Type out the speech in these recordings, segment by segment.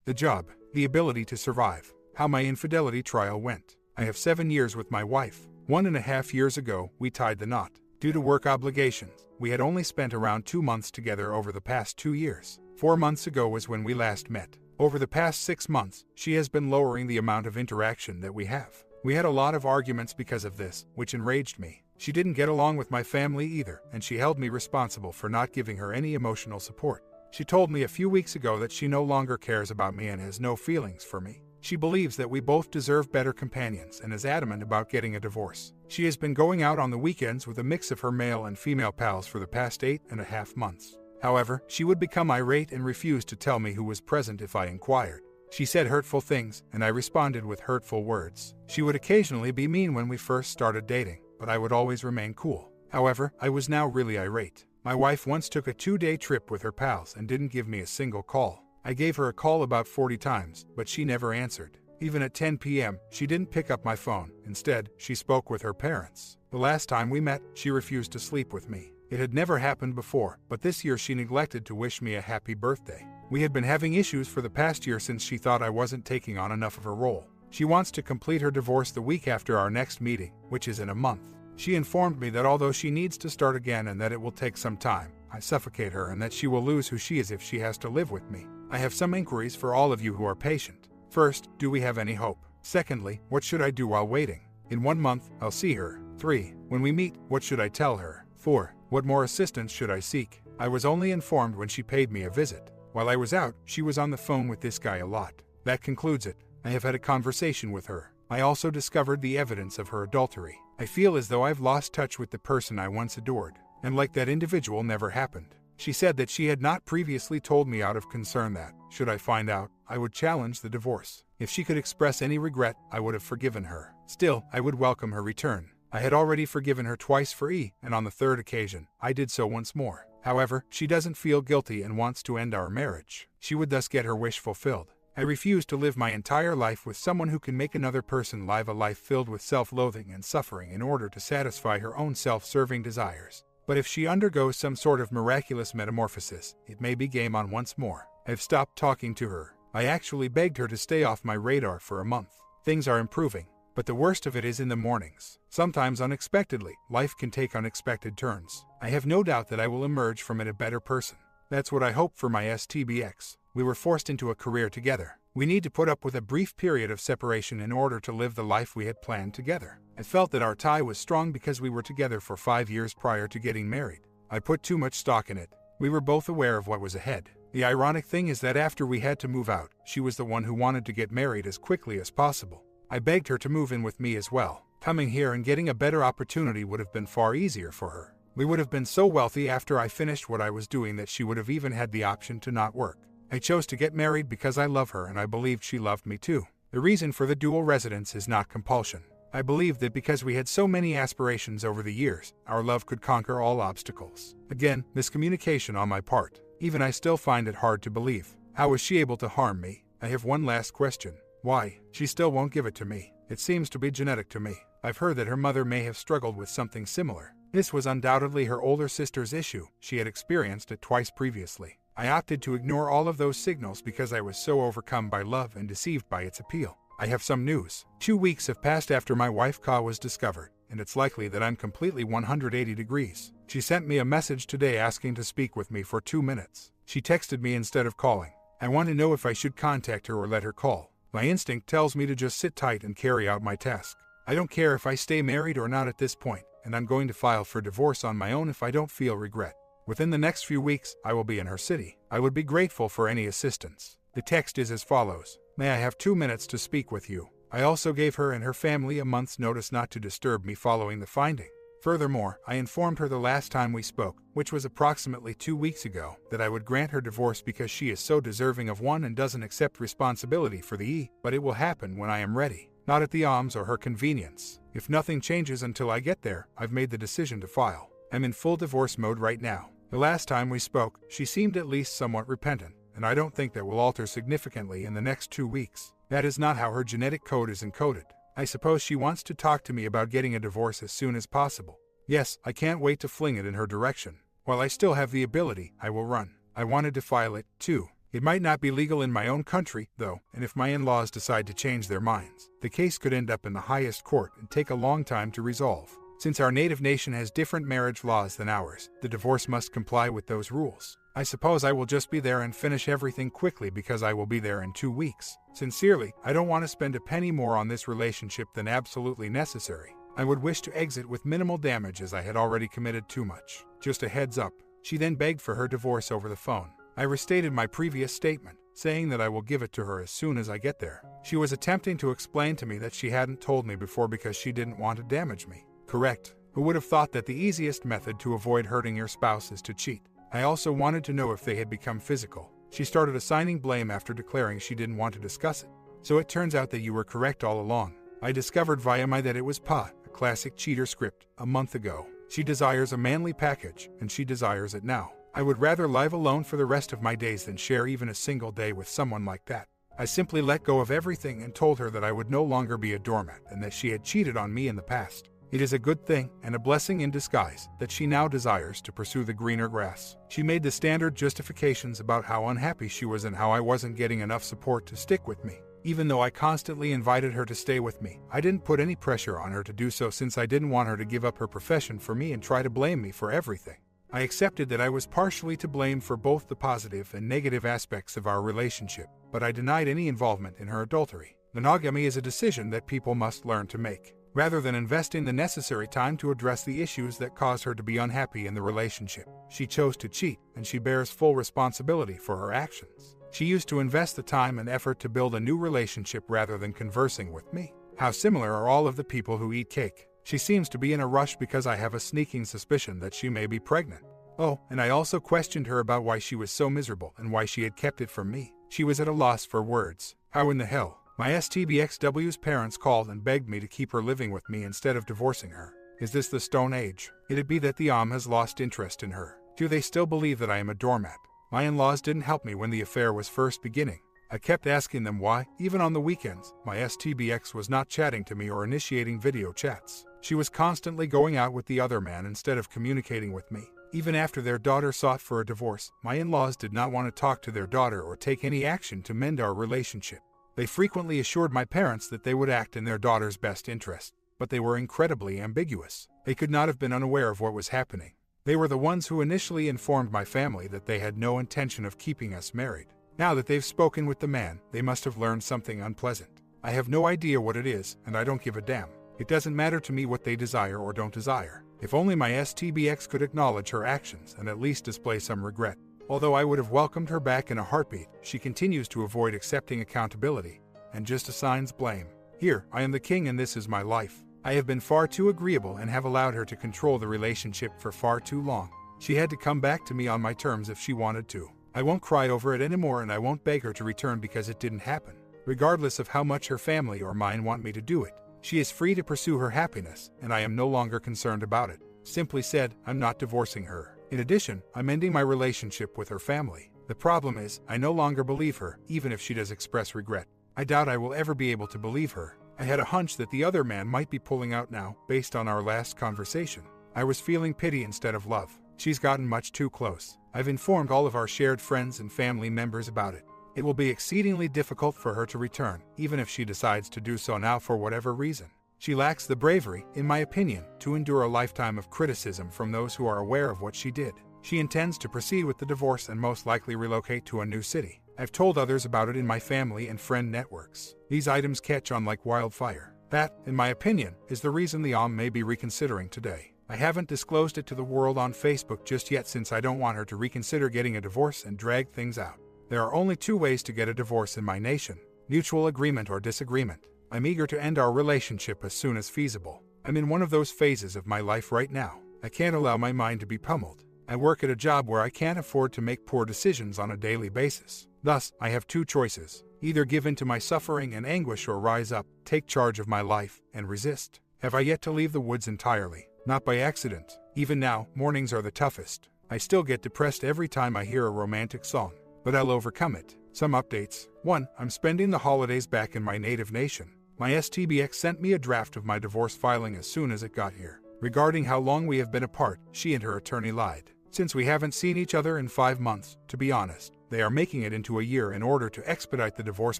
The job, the ability to survive, how my infidelity trial went. I have 7 years with my wife. 1.5 years ago, we tied the knot. Due to work obligations, we had only spent around 2 months together over the past 2 years. 4 months ago was when we last met. Over the past 6 months, she has been lowering the amount of interaction that we have. We had a lot of arguments because of this, which enraged me. She didn't get along with my family either, and she held me responsible for not giving her any emotional support. She told me a few weeks ago that she no longer cares about me and has no feelings for me. She believes that we both deserve better companions and is adamant about getting a divorce. She has been going out on the weekends with a mix of her male and female pals for the past 8.5 months. However, she would become irate and refuse to tell me who was present if I inquired. She said hurtful things, and I responded with hurtful words. She would occasionally be mean when we first started dating, but I would always remain cool. However, I was now really irate. My wife once took a 2-day trip with her pals and didn't give me a single call. I gave her a call about 40 times, but she never answered. Even at 10 p.m., she didn't pick up my phone. Instead, she spoke with her parents. The last time we met, she refused to sleep with me. It had never happened before, but this year she neglected to wish me a happy birthday. We had been having issues for the past year since she thought I wasn't taking on enough of her role. She wants to complete her divorce the week after our next meeting, which is in a month. She informed me that although she needs to start again and that it will take some time, I suffocate her and that she will lose who she is if she has to live with me. I have some inquiries for all of you who are patient. First, do we have any hope? Secondly, what should I do while waiting? In 1 month, I'll see her. 3. When we meet, what should I tell her? 4. What more assistance should I seek? I was only informed when she paid me a visit. While I was out, she was on the phone with this guy a lot. That concludes it. I have had a conversation with her. I also discovered the evidence of her adultery. I feel as though I've lost touch with the person I once adored, and like that individual never happened. She said that she had not previously told me out of concern that, should I find out, I would challenge the divorce. If she could express any regret, I would have forgiven her. Still, I would welcome her return. I had already forgiven her twice for E, and on the third occasion, I did so once more. However, she doesn't feel guilty and wants to end our marriage. She would thus get her wish fulfilled. I refuse to live my entire life with someone who can make another person live a life filled with self-loathing and suffering in order to satisfy her own self-serving desires. But if she undergoes some sort of miraculous metamorphosis, it may be game on once more. I've stopped talking to her. I actually begged her to stay off my radar for a month. Things are improving, but the worst of it is in the mornings. Sometimes unexpectedly, life can take unexpected turns. I have no doubt that I will emerge from it a better person. That's what I hope for my STBX. We were forced into a career together. We need to put up with a brief period of separation in order to live the life we had planned together. I felt that our tie was strong because we were together for 5 years prior to getting married. I put too much stock in it. We were both aware of what was ahead. The ironic thing is that after we had to move out, she was the one who wanted to get married as quickly as possible. I begged her to move in with me as well. Coming here and getting a better opportunity would have been far easier for her. We would have been so wealthy after I finished what I was doing that she would have even had the option to not work. I chose to get married because I love her and I believed she loved me too. The reason for the dual residence is not compulsion. I believed that because we had so many aspirations over the years, our love could conquer all obstacles. Again, miscommunication on my part. Even I still find it hard to believe. How was she able to harm me? I have one last question. Why? She still won't give it to me. It seems to be genetic to me. I've heard that her mother may have struggled with something similar. This was undoubtedly her older sister's issue. She had experienced it twice previously. I opted to ignore all of those signals because I was so overcome by love and deceived by its appeal. I have some news. 2 weeks have passed after my wife Ka was discovered, and it's likely that I'm completely 180 degrees. She sent me a message today asking to speak with me for 2 minutes. She texted me instead of calling. I want to know if I should contact her or let her call. My instinct tells me to just sit tight and carry out my task. I don't care if I stay married or not at this point, and I'm going to file for divorce on my own if I don't feel regret. Within the next few weeks, I will be in her city. I would be grateful for any assistance. The text is as follows. May I have 2 minutes to speak with you? I also gave her and her family a month's notice not to disturb me following the finding. Furthermore, I informed her the last time we spoke, which was approximately 2 weeks ago, that I would grant her divorce because she is so deserving of one and doesn't accept responsibility for the E, but it will happen when I am ready, not at the OMS or her convenience. If nothing changes until I get there, I've made the decision to file. I'm in full divorce mode right now. The last time we spoke, she seemed at least somewhat repentant, and I don't think that will alter significantly in the next 2 weeks. That is not how her genetic code is encoded. I suppose she wants to talk to me about getting a divorce as soon as possible. Yes, I can't wait to fling it in her direction. While I still have the ability, I will run. I wanted to file it, too. It might not be legal in my own country, though, and if my in-laws decide to change their minds, the case could end up in the highest court and take a long time to resolve. Since our native nation has different marriage laws than ours, the divorce must comply with those rules. I suppose I will just be there and finish everything quickly because I will be there in 2 weeks. Sincerely, I don't want to spend a penny more on this relationship than absolutely necessary. I would wish to exit with minimal damage as I had already committed too much. Just a heads up. She then begged for her divorce over the phone. I restated my previous statement, saying that I will give it to her as soon as I get there. She was attempting to explain to me that she hadn't told me before because she didn't want to damage me. Correct. Who would have thought that the easiest method to avoid hurting your spouse is to cheat? I also wanted to know if they had become physical. She started assigning blame after declaring she didn't want to discuss it. So it turns out that you were correct all along. I discovered via my that it was Pa, a classic cheater script, a month ago. She desires a manly package, and she desires it now. I would rather live alone for the rest of my days than share even a single day with someone like that. I simply let go of everything and told her that I would no longer be a doormat and that she had cheated on me in the past. It is a good thing, and a blessing in disguise, that she now desires to pursue the greener grass. She made the standard justifications about how unhappy she was and how I wasn't getting enough support to stick with me. Even though I constantly invited her to stay with me, I didn't put any pressure on her to do so since I didn't want her to give up her profession for me and try to blame me for everything. I accepted that I was partially to blame for both the positive and negative aspects of our relationship, but I denied any involvement in her adultery. Monogamy is a decision that people must learn to make, rather than investing the necessary time to address the issues that caused her to be unhappy in the relationship. She chose to cheat, and she bears full responsibility for her actions. She used to invest the time and effort to build a new relationship rather than conversing with me. How similar are all of the people who eat cake? She seems to be in a rush because I have a sneaking suspicion that she may be pregnant. Oh, and I also questioned her about why she was so miserable and why she had kept it from me. She was at a loss for words. How in the hell? My STBXW's parents called and begged me to keep her living with me instead of divorcing her. Is this the Stone Age? It'd be that the has lost interest in her. Do they still believe that I am a doormat? My in-laws didn't help me when the affair was first beginning. I kept asking them why, even on the weekends, my STBX was not chatting to me or initiating video chats. She was constantly going out with the other man instead of communicating with me. Even after their daughter sought for a divorce, my in-laws did not want to talk to their daughter or take any action to mend our relationship. They frequently assured my parents that they would act in their daughter's best interest, but they were incredibly ambiguous. They could not have been unaware of what was happening. They were the ones who initially informed my family that they had no intention of keeping us married. Now that they've spoken with the man, they must have learned something unpleasant. I have no idea what it is, and I don't give a damn. It doesn't matter to me what they desire or don't desire. If only my STBX could acknowledge her actions and at least display some regret. Although I would have welcomed her back in a heartbeat, she continues to avoid accepting accountability and just assigns blame. Here, I am the king and this is my life. I have been far too agreeable and have allowed her to control the relationship for far too long. She had to come back to me on my terms if she wanted to. I won't cry over it anymore and I won't beg her to return because it didn't happen. Regardless of how much her family or mine want me to do it, she is free to pursue her happiness, and I am no longer concerned about it. Simply said, I'm not divorcing her. In addition, I'm ending my relationship with her family. The problem is, I no longer believe her, even if she does express regret. I doubt I will ever be able to believe her. I had a hunch that the other man might be pulling out now, based on our last conversation. I was feeling pity instead of love. She's gotten much too close. I've informed all of our shared friends and family members about it. It will be exceedingly difficult for her to return, even if she decides to do so now for whatever reason. She lacks the bravery, in my opinion, to endure a lifetime of criticism from those who are aware of what she did. She intends to proceed with the divorce and most likely relocate to a new city. I've told others about it in my family and friend networks. These items catch on like wildfire. That, in my opinion, is the reason the may be reconsidering today. I haven't disclosed it to the world on Facebook just yet since I don't want her to reconsider getting a divorce and drag things out. There are only 2 ways to get a divorce in my nation: mutual agreement or disagreement. I'm eager to end our relationship as soon as feasible. I'm in one of those phases of my life right now. I can't allow my mind to be pummeled. I work at a job where I can't afford to make poor decisions on a daily basis. Thus, I have 2 choices. Either give in to my suffering and anguish or rise up, take charge of my life, and resist. Have I yet to leave the woods entirely? Not by accident. Even now, mornings are the toughest. I still get depressed every time I hear a romantic song. But I'll overcome it. Some updates. 1. I'm spending the holidays back in my native nation. My STBX sent me a draft of my divorce filing as soon as it got here. Regarding how long we have been apart, she and her attorney lied. Since we haven't seen each other in 5 months, to be honest, they are making it into a year in order to expedite the divorce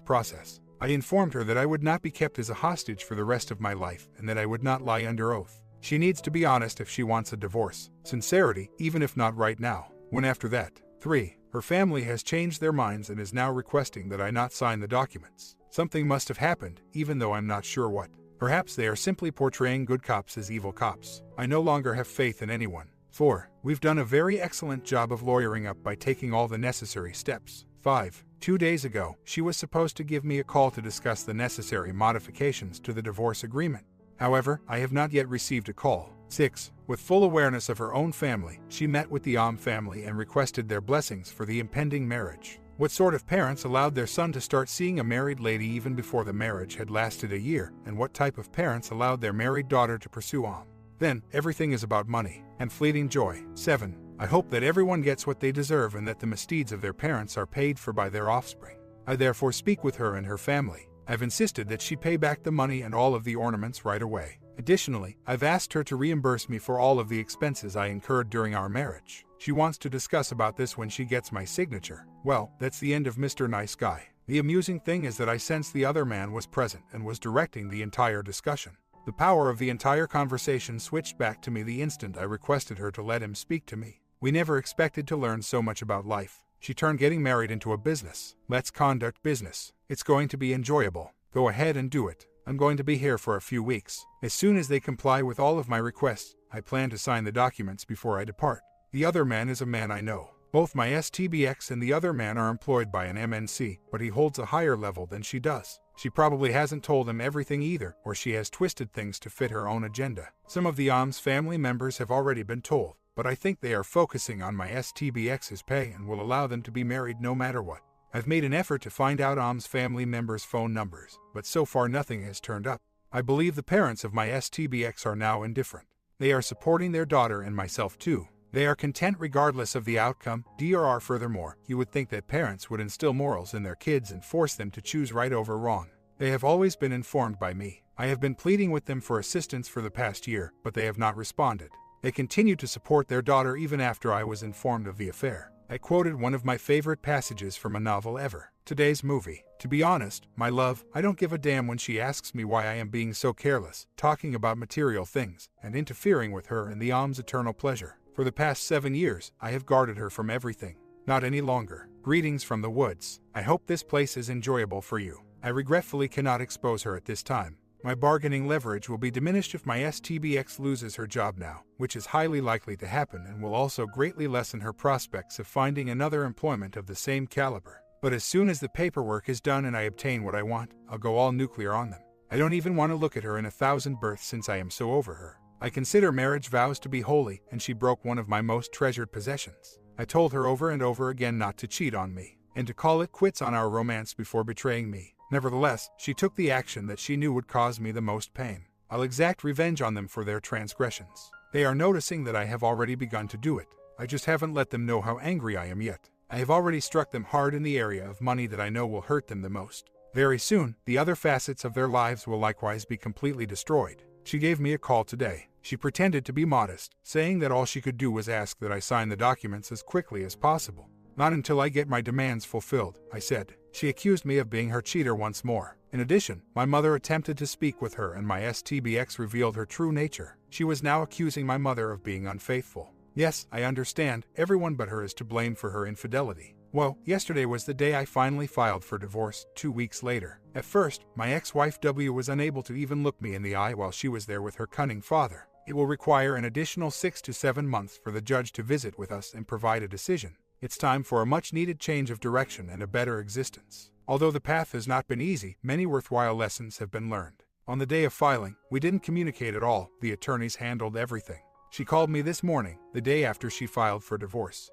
process. I informed her that I would not be kept as a hostage for the rest of my life and that I would not lie under oath. She needs to be honest if she wants a divorce. Sincerity, even if not right now. When after that. 3. Her family has changed their minds and is now requesting that I not sign the documents. Something must have happened, even though I'm not sure what. Perhaps they are simply portraying good cops as evil cops. I no longer have faith in anyone. 4. We've done a very excellent job of lawyering up by taking all the necessary steps. 5. 2 days ago, she was supposed to give me a call to discuss the necessary modifications to the divorce agreement. However, I have not yet received a call. 6. With full awareness of her own family, she met with the Am family and requested their blessings for the impending marriage. What sort of parents allowed their son to start seeing a married lady even before the marriage had lasted a year, and what type of parents allowed their married daughter to pursue Am? Then, everything is about money and fleeting joy. 7. I hope that everyone gets what they deserve and that the misdeeds of their parents are paid for by their offspring. I therefore speak with her and her family. I've insisted that she pay back the money and all of the ornaments right away. Additionally, I've asked her to reimburse me for all of the expenses I incurred during our marriage. She wants to discuss about this when she gets my signature. Well, that's the end of Mr. Nice Guy. The amusing thing is that I sensed the other man was present and was directing the entire discussion. The power of the entire conversation switched back to me the instant I requested her to let him speak to me. We never expected to learn so much about life. She turned getting married into a business. Let's conduct business. It's going to be enjoyable. Go ahead and do it. I'm going to be here for a few weeks. As soon as they comply with all of my requests, I plan to sign the documents before I depart. The other man is a man I know. Both my STBX and the other man are employed by an MNC, but he holds a higher level than she does. She probably hasn't told him everything either, or she has twisted things to fit her own agenda. Some of the Am's family members have already been told, but I think they are focusing on my STBX's pay and will allow them to be married no matter what. I've made an effort to find out Am's family members' phone numbers, but so far nothing has turned up. I believe the parents of my STBX are now indifferent. They are supporting their daughter and myself too. They are content regardless of the outcome. DRR. Furthermore, you would think that parents would instill morals in their kids and force them to choose right over wrong. They have always been informed by me. I have been pleading with them for assistance for the past year, but they have not responded. They continue to support their daughter even after I was informed of the affair. I quoted one of my favorite passages from a novel ever. Today's movie. To be honest, my love, I don't give a damn when she asks me why I am being so careless, talking about material things, and interfering with her and the Am's eternal pleasure. For the past 7 years, I have guarded her from everything. Not any longer. Greetings from the woods. I hope this place is enjoyable for you. I regretfully cannot expose her at this time. My bargaining leverage will be diminished if my STBX loses her job now, which is highly likely to happen and will also greatly lessen her prospects of finding another employment of the same caliber. But as soon as the paperwork is done and I obtain what I want, I'll go all nuclear on them. I don't even want to look at her in 1,000 births since I am so over her. I consider marriage vows to be holy, and she broke one of my most treasured possessions. I told her over and over again not to cheat on me, and to call it quits on our romance before betraying me. Nevertheless, she took the action that she knew would cause me the most pain. I'll exact revenge on them for their transgressions. They are noticing that I have already begun to do it. I just haven't let them know how angry I am yet. I have already struck them hard in the area of money that I know will hurt them the most. Very soon, the other facets of their lives will likewise be completely destroyed. She gave me a call today. She pretended to be modest, saying that all she could do was ask that I sign the documents as quickly as possible. Not until I get my demands fulfilled, I said. She accused me of being her cheater once more. In addition, my mother attempted to speak with her and my STBX revealed her true nature. She was now accusing my mother of being unfaithful. Yes, I understand, everyone but her is to blame for her infidelity. Well, yesterday was the day I finally filed for divorce, 2 weeks later. At first, my ex-wife W was unable to even look me in the eye while she was there with her cunning father. It will require an additional 6 to 7 months for the judge to visit with us and provide a decision. It's time for a much-needed change of direction and a better existence. Although the path has not been easy, many worthwhile lessons have been learned. On the day of filing, we didn't communicate at all. The attorneys handled everything. She called me this morning, the day after she filed for divorce.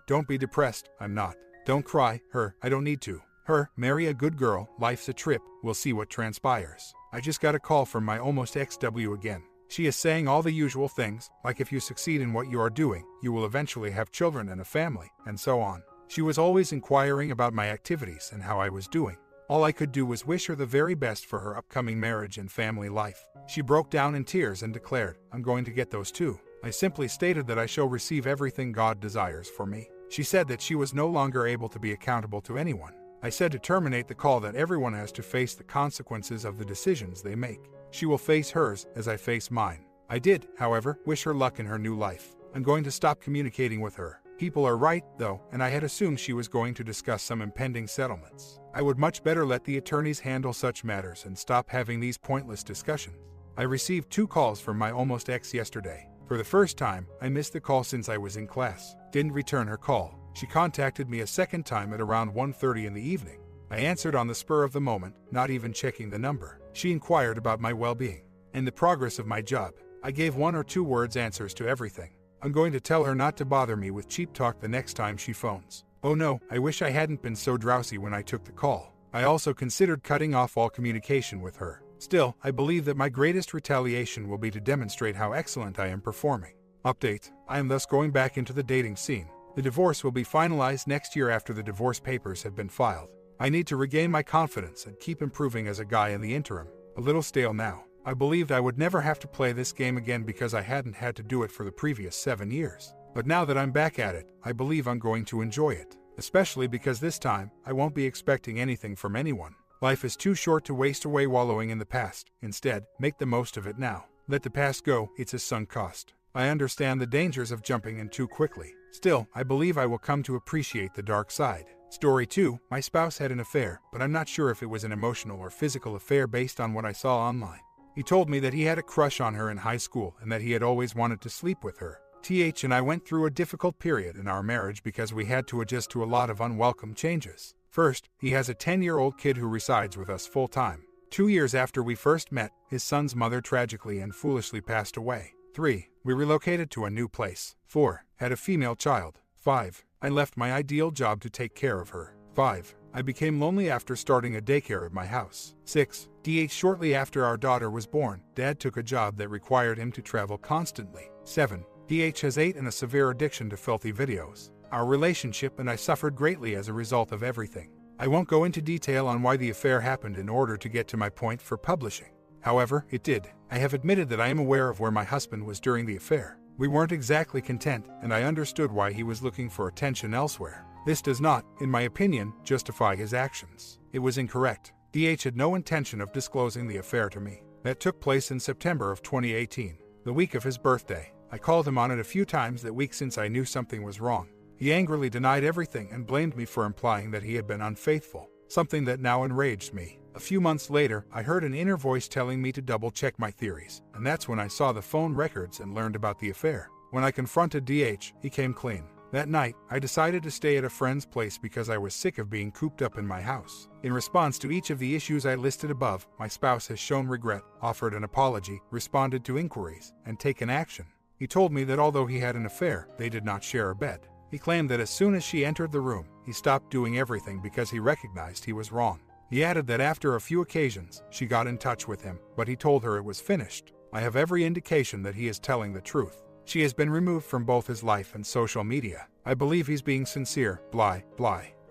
Don't be depressed. I'm not. Don't cry. I don't need to. Marry a good girl. Life's a trip. We'll see what transpires. I just got a call from my almost ex-W again. She is saying all the usual things, like if you succeed in what you are doing, you will eventually have children and a family, and so on. She was always inquiring about my activities and how I was doing. All I could do was wish her the very best for her upcoming marriage and family life. She broke down in tears and declared, I'm going to get those too. I simply stated that I shall receive everything God desires for me. She said that she was no longer able to be accountable to anyone. I said to terminate the call that everyone has to face the consequences of the decisions they make. She will face hers as I face mine. I did, however, wish her luck in her new life. I'm going to stop communicating with her. People are right, though, and I had assumed she was going to discuss some impending settlements. I would much better let the attorneys handle such matters and stop having these pointless discussions. I received 2 calls from my almost ex yesterday. For the first time, I missed the call since I was in class. Didn't return her call. She contacted me a second time at around 1:30 in the evening. I answered on the spur of the moment, not even checking the number. She inquired about my well-being and the progress of my job. I gave 1 or 2 words answers to everything. I'm going to tell her not to bother me with cheap talk the next time she phones. Oh no, I wish I hadn't been so drowsy when I took the call. I also considered cutting off all communication with her. Still, I believe that my greatest retaliation will be to demonstrate how excellent I am performing. Update: I am thus going back into the dating scene. The divorce will be finalized next year after the divorce papers have been filed. I need to regain my confidence and keep improving as a guy in the interim. A little stale now. I believed I would never have to play this game again because I hadn't had to do it for the previous 7 years. But now that I'm back at it, I believe I'm going to enjoy it. Especially because this time, I won't be expecting anything from anyone. Life is too short to waste away wallowing in the past. Instead, make the most of it now. Let the past go, it's a sunk cost. I understand the dangers of jumping in too quickly. Still, I believe I will come to appreciate the dark side. Story 2. My spouse had an affair, but I'm not sure if it was an emotional or physical affair based on what I saw online. He told me that he had a crush on her in high school and that he had always wanted to sleep with her. TH and I went through a difficult period in our marriage because we had to adjust to a lot of unwelcome changes. First, he has a 10-year-old kid who resides with us full-time. 2 years after we first met, his son's mother tragically and foolishly passed away. 3. We relocated to a new place. 4. Had a female child. 5. I left my ideal job to take care of her. 5. I became lonely after starting a daycare at my house. 6. DH shortly after our daughter was born, Dad took a job that required him to travel constantly. 7. DH has 8 and a severe addiction to filthy videos. Our relationship and I suffered greatly as a result of everything. I won't go into detail on why the affair happened in order to get to my point for publishing. However, it did. I have admitted that I am aware of where my husband was during the affair. We weren't exactly content, and I understood why he was looking for attention elsewhere. This does not, in my opinion, justify his actions. It was incorrect. DH had no intention of disclosing the affair to me. That took place in September of 2018, the week of his birthday. I called him on it a few times that week since I knew something was wrong. He angrily denied everything and blamed me for implying that he had been unfaithful, something that now enraged me. A few months later, I heard an inner voice telling me to double-check my theories, and that's when I saw the phone records and learned about the affair. When I confronted DH, he came clean. That night, I decided to stay at a friend's place because I was sick of being cooped up in my house. In response to each of the issues I listed above, my spouse has shown regret, offered an apology, responded to inquiries, and taken action. He told me that although he had an affair, they did not share a bed. He claimed that as soon as she entered the room, he stopped doing everything because he recognized he was wrong. He added that after a few occasions, she got in touch with him, but he told her it was finished. I have every indication that he is telling the truth. She has been removed from both his life and social media. I believe he's being sincere, blah.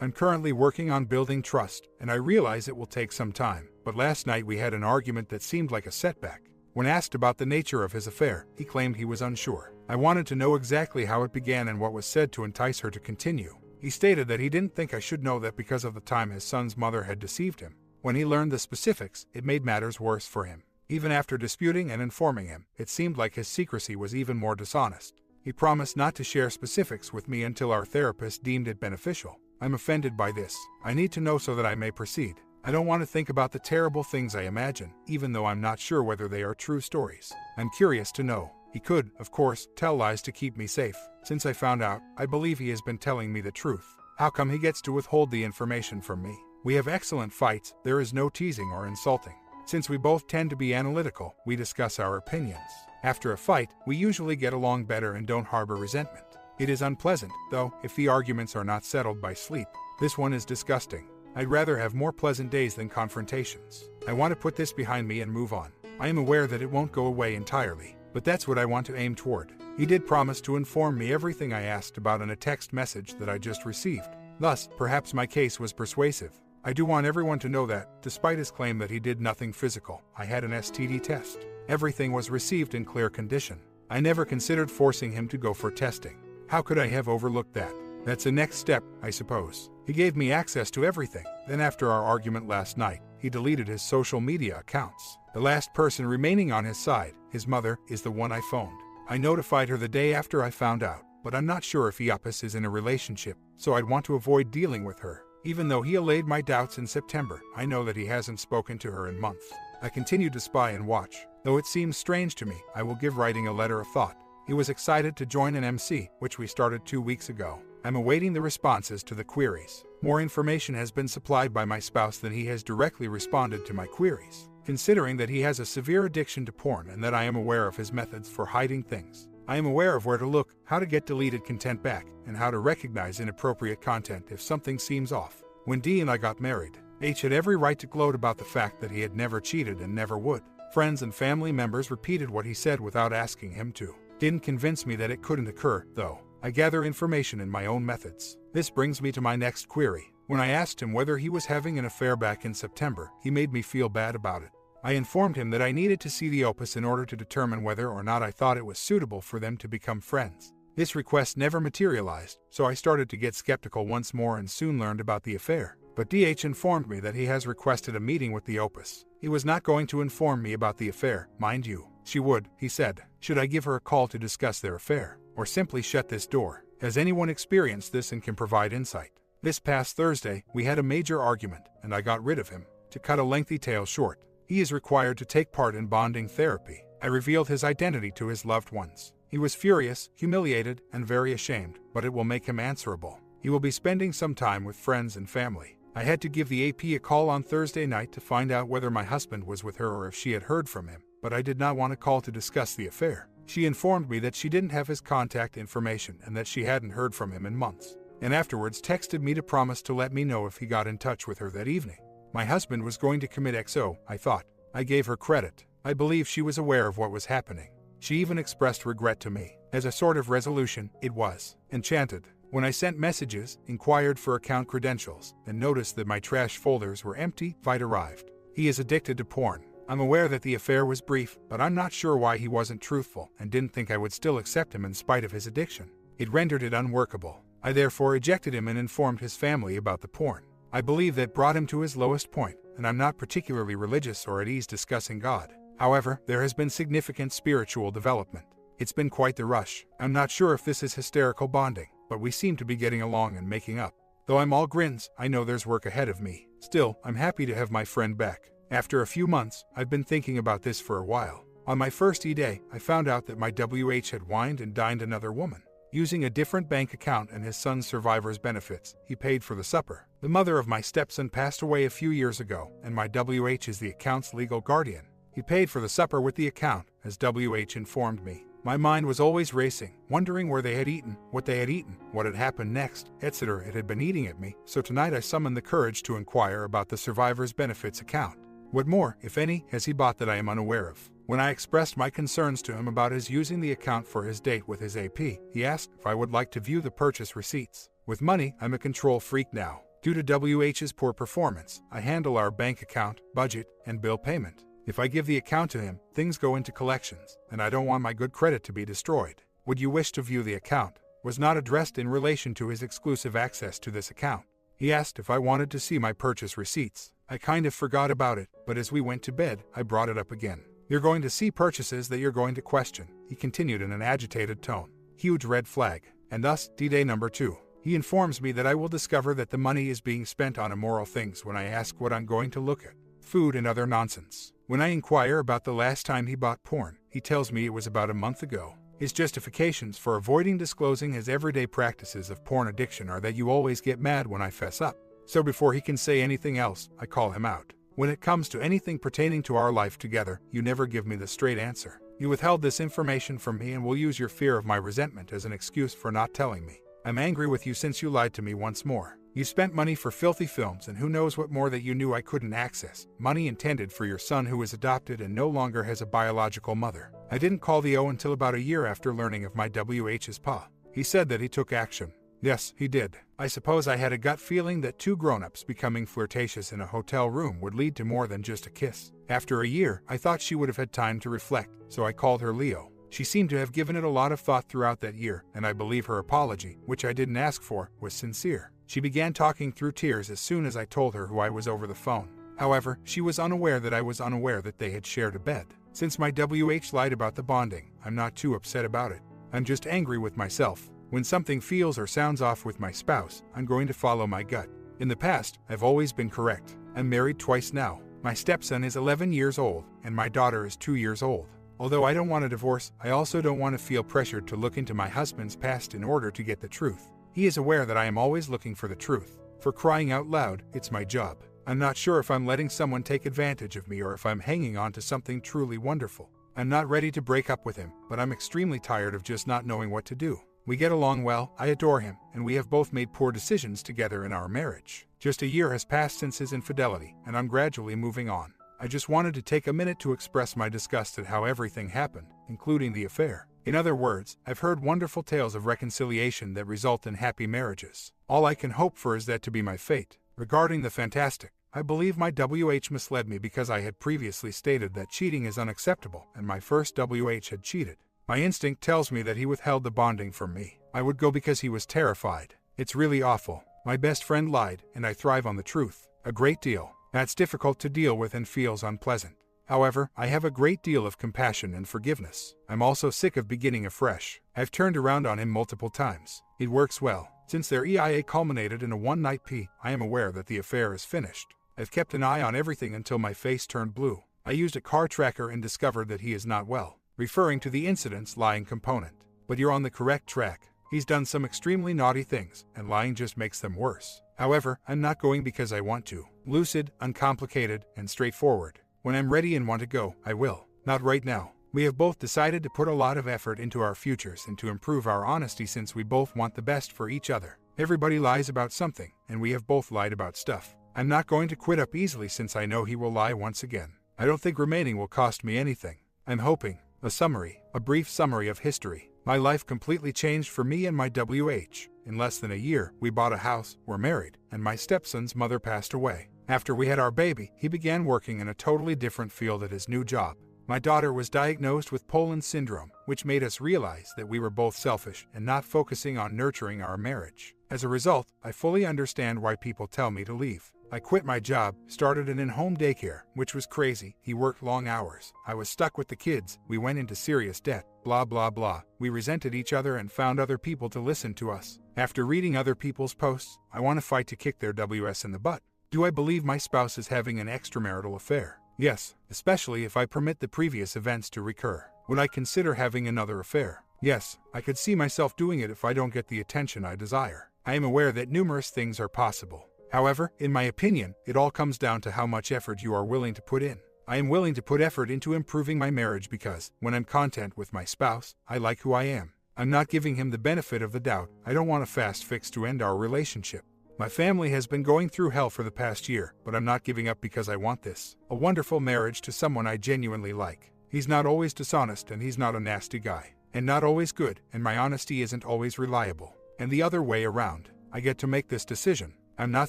I'm currently working on building trust, and I realize it will take some time, but last night we had an argument that seemed like a setback. When asked about the nature of his affair, he claimed he was unsure. I wanted to know exactly how it began and what was said to entice her to continue. He stated that he didn't think I should know that because of the time his son's mother had deceived him. When he learned the specifics, it made matters worse for him. Even after disputing and informing him, it seemed like his secrecy was even more dishonest. He promised not to share specifics with me until our therapist deemed it beneficial. I'm offended by this. I need to know so that I may proceed. I don't want to think about the terrible things I imagine, even though I'm not sure whether they are true stories. I'm curious to know. He could, of course, tell lies to keep me safe. Since I found out, I believe he has been telling me the truth. How come he gets to withhold the information from me? We have excellent fights, there is no teasing or insulting. Since we both tend to be analytical, we discuss our opinions. After a fight, we usually get along better and don't harbor resentment. It is unpleasant, though, if the arguments are not settled by sleep. This one is disgusting. I'd rather have more pleasant days than confrontations. I want to put this behind me and move on. I am aware that it won't go away entirely, but that's what I want to aim toward. He did promise to inform me everything I asked about in a text message that I just received. Thus, perhaps my case was persuasive. I do want everyone to know that, despite his claim that he did nothing physical, I had an STD test. Everything was received in clear condition. I never considered forcing him to go for testing. How could I have overlooked that? That's the next step, I suppose. He gave me access to everything. Then after our argument last night, he deleted his social media accounts. The last person remaining on his side, his mother, is the one I phoned. I notified her the day after I found out, but I'm not sure if Iapis is in a relationship, so I'd want to avoid dealing with her. Even though he allayed my doubts in September, I know that he hasn't spoken to her in months. I continue to spy and watch. Though it seems strange to me, I will give writing a letter of thought. He was excited to join an MC, which we started 2 weeks ago. I'm awaiting the responses to the queries. More information has been supplied by my spouse than he has directly responded to my queries. Considering that he has a severe addiction to porn and that I am aware of his methods for hiding things, I am aware of where to look, how to get deleted content back, and how to recognize inappropriate content if something seems off. When D and I got married, H had every right to gloat about the fact that he had never cheated and never would. Friends and family members repeated what he said without asking him to. Didn't convince me that it couldn't occur, though. I gather information in my own methods. This brings me to my next query. When I asked him whether he was having an affair back in September, he made me feel bad about it. I informed him that I needed to see the opus in order to determine whether or not I thought it was suitable for them to become friends. This request never materialized, so I started to get skeptical once more and soon learned about the affair. But DH informed me that he has requested a meeting with the opus. He was not going to inform me about the affair, mind you. She would, he said. Should I give her a call to discuss their affair? Or simply shut this door? Has anyone experienced this and can provide insight? This past Thursday, we had a major argument, and I got rid of him. To cut a lengthy tale short, he is required to take part in bonding therapy. I revealed his identity to his loved ones. He was furious, humiliated, and very ashamed, but it will make him answerable. He will be spending some time with friends and family. I had to give the AP a call on Thursday night to find out whether my husband was with her or if she had heard from him, but I did not want to call to discuss the affair. She informed me that she didn't have his contact information and that she hadn't heard from him in months, and afterwards texted me to promise to let me know if he got in touch with her that evening. My husband was going to commit XO, I thought. I gave her credit. I believe she was aware of what was happening. She even expressed regret to me. As a sort of resolution, it was enchanted. When I sent messages, inquired for account credentials, and noticed that my trash folders were empty, Vite arrived. He is addicted to porn. I'm aware that the affair was brief, but I'm not sure why he wasn't truthful and didn't think I would still accept him in spite of his addiction. It rendered it unworkable. I therefore ejected him and informed his family about the porn. I believe that brought him to his lowest point, and I'm not particularly religious or at ease discussing God. However, there has been significant spiritual development. It's been quite the rush. I'm not sure if this is hysterical bonding, but we seem to be getting along and making up. Though I'm all grins, I know there's work ahead of me. Still, I'm happy to have my friend back. After a few months, I've been thinking about this for a while. On my first E-Day, I found out that my WH had wined and dined another woman. Using a different bank account and his son's survivor's benefits, he paid for the supper. The mother of my stepson passed away a few years ago, and my WH is the account's legal guardian. He paid for the supper with the account, as WH informed me. My mind was always racing, wondering where they had eaten, what had happened next, etc. It had been eating at me, so tonight I summoned the courage to inquire about the survivor's benefits account. What more, if any, has he bought that I am unaware of? When I expressed my concerns to him about his using the account for his date with his AP, he asked if I would like to view the purchase receipts. With money, I'm a control freak now. Due to WH's poor performance, I handle our bank account, budget, and bill payment. If I give the account to him, things go into collections, and I don't want my good credit to be destroyed. Would you wish to view the account? Was not addressed in relation to his exclusive access to this account. He asked if I wanted to see my purchase receipts. I kind of forgot about it, but as we went to bed, I brought it up again. You're going to see purchases that you're going to question, he continued in an agitated tone. Huge red flag. And thus, D-Day number 2. He informs me that I will discover that the money is being spent on immoral things when I ask what I'm going to look at. Food and other nonsense. When I inquire about the last time he bought porn, he tells me it was about a month ago. His justifications for avoiding disclosing his everyday practices of porn addiction are that you always get mad when I fess up. So before he can say anything else, I call him out. When it comes to anything pertaining to our life together, you never give me the straight answer. You withheld this information from me and will use your fear of my resentment as an excuse for not telling me. I'm angry with you since you lied to me once more. You spent money for filthy films and who knows what more that you knew I couldn't access. Money intended for your son who is adopted and no longer has a biological mother. I didn't call the O until about a year after learning of my WH's pa. He said that he took action. Yes, he did. I suppose I had a gut feeling that two grown-ups becoming flirtatious in a hotel room would lead to more than just a kiss. After a year, I thought she would have had time to reflect, so I called her Leo. She seemed to have given it a lot of thought throughout that year, and I believe her apology, which I didn't ask for, was sincere. She began talking through tears as soon as I told her who I was over the phone. However, she was unaware that I was unaware that they had shared a bed. Since my WH lied about the bonding, I'm not too upset about it. I'm just angry with myself. When something feels or sounds off with my spouse, I'm going to follow my gut. In the past, I've always been correct. I'm married twice now. My stepson is 11 years old, and my daughter is 2 years old. Although I don't want a divorce, I also don't want to feel pressured to look into my husband's past in order to get the truth. He is aware that I am always looking for the truth. For crying out loud, it's my job. I'm not sure if I'm letting someone take advantage of me or if I'm hanging on to something truly wonderful. I'm not ready to break up with him, but I'm extremely tired of just not knowing what to do. We get along well, I adore him, and we have both made poor decisions together in our marriage. Just a year has passed since his infidelity, and I'm gradually moving on. I just wanted to take a minute to express my disgust at how everything happened, including the affair. In other words, I've heard wonderful tales of reconciliation that result in happy marriages. All I can hope for is that to be my fate. Regarding the fantastic, I believe my WH misled me because I had previously stated that cheating is unacceptable, and my first WH had cheated. My instinct tells me that he withheld the bonding from me. I would go because he was terrified. It's really awful. My best friend lied, and I thrive on the truth. A great deal. That's difficult to deal with and feels unpleasant. However, I have a great deal of compassion and forgiveness. I'm also sick of beginning afresh. I've turned around on him multiple times. It works well. Since their EIA culminated in a one-night pee, I am aware that the affair is finished. I've kept an eye on everything until my face turned blue. I used a car tracker and discovered that he is not well, referring to the incident's lying component. But you're on the correct track. He's done some extremely naughty things, and lying just makes them worse. However, I'm not going because I want to. Lucid, uncomplicated, and straightforward. When I'm ready and want to go, I will. Not right now. We have both decided to put a lot of effort into our futures and to improve our honesty since we both want the best for each other. Everybody lies about something, and we have both lied about stuff. I'm not going to quit up easily since I know he will lie once again. I don't think remaining will cost me anything. I'm hoping. A brief summary of history. My life completely changed for me and my WH. In less than a year, we bought a house, were married, and my stepson's mother passed away. After we had our baby, he began working in a totally different field at his new job. My daughter was diagnosed with Poland syndrome, which made us realize that we were both selfish and not focusing on nurturing our marriage. As a result, I fully understand why people tell me to leave. I quit my job, started an in-home daycare, which was crazy. He worked long hours. I was stuck with the kids. We went into serious debt. Blah blah blah. We resented each other and found other people to listen to us. After reading other people's posts, I want to fight to kick their WS in the butt. Do I believe my spouse is having an extramarital affair? Yes, especially if I permit the previous events to recur. Would I consider having another affair? Yes, I could see myself doing it if I don't get the attention I desire. I am aware that numerous things are possible. However, in my opinion, it all comes down to how much effort you are willing to put in. I am willing to put effort into improving my marriage because, when I'm content with my spouse, I like who I am. I'm not giving him the benefit of the doubt. I don't want a fast fix to end our relationship. My family has been going through hell for the past year, but I'm not giving up because I want this. A wonderful marriage to someone I genuinely like. He's not always dishonest and he's not a nasty guy. And not always good, and my honesty isn't always reliable. And the other way around. I get to make this decision. I'm not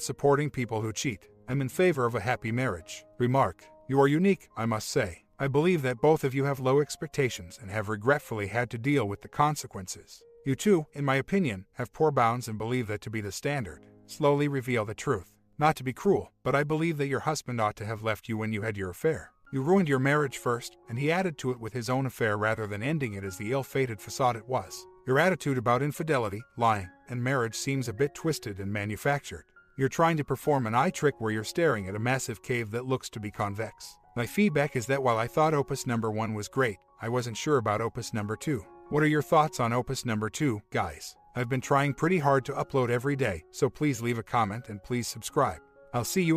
supporting people who cheat. I'm in favor of a happy marriage. Remark. You are unique, I must say. I believe that both of you have low expectations and have regretfully had to deal with the consequences. You too, in my opinion, have poor bounds and believe that to be the standard. Slowly reveal the truth. Not to be cruel, but I believe that your husband ought to have left you when you had your affair. You ruined your marriage first, and he added to it with his own affair rather than ending it as the ill-fated facade it was. Your attitude about infidelity, lying, and marriage seems a bit twisted and manufactured. You're trying to perform an eye trick where you're staring at a massive cave that looks to be convex. My feedback is that while I thought Opus number 1 was great, I wasn't sure about Opus number 2. What are your thoughts on Opus number 2, guys? I've been trying pretty hard to upload every day, so please leave a comment and please subscribe. I'll see you in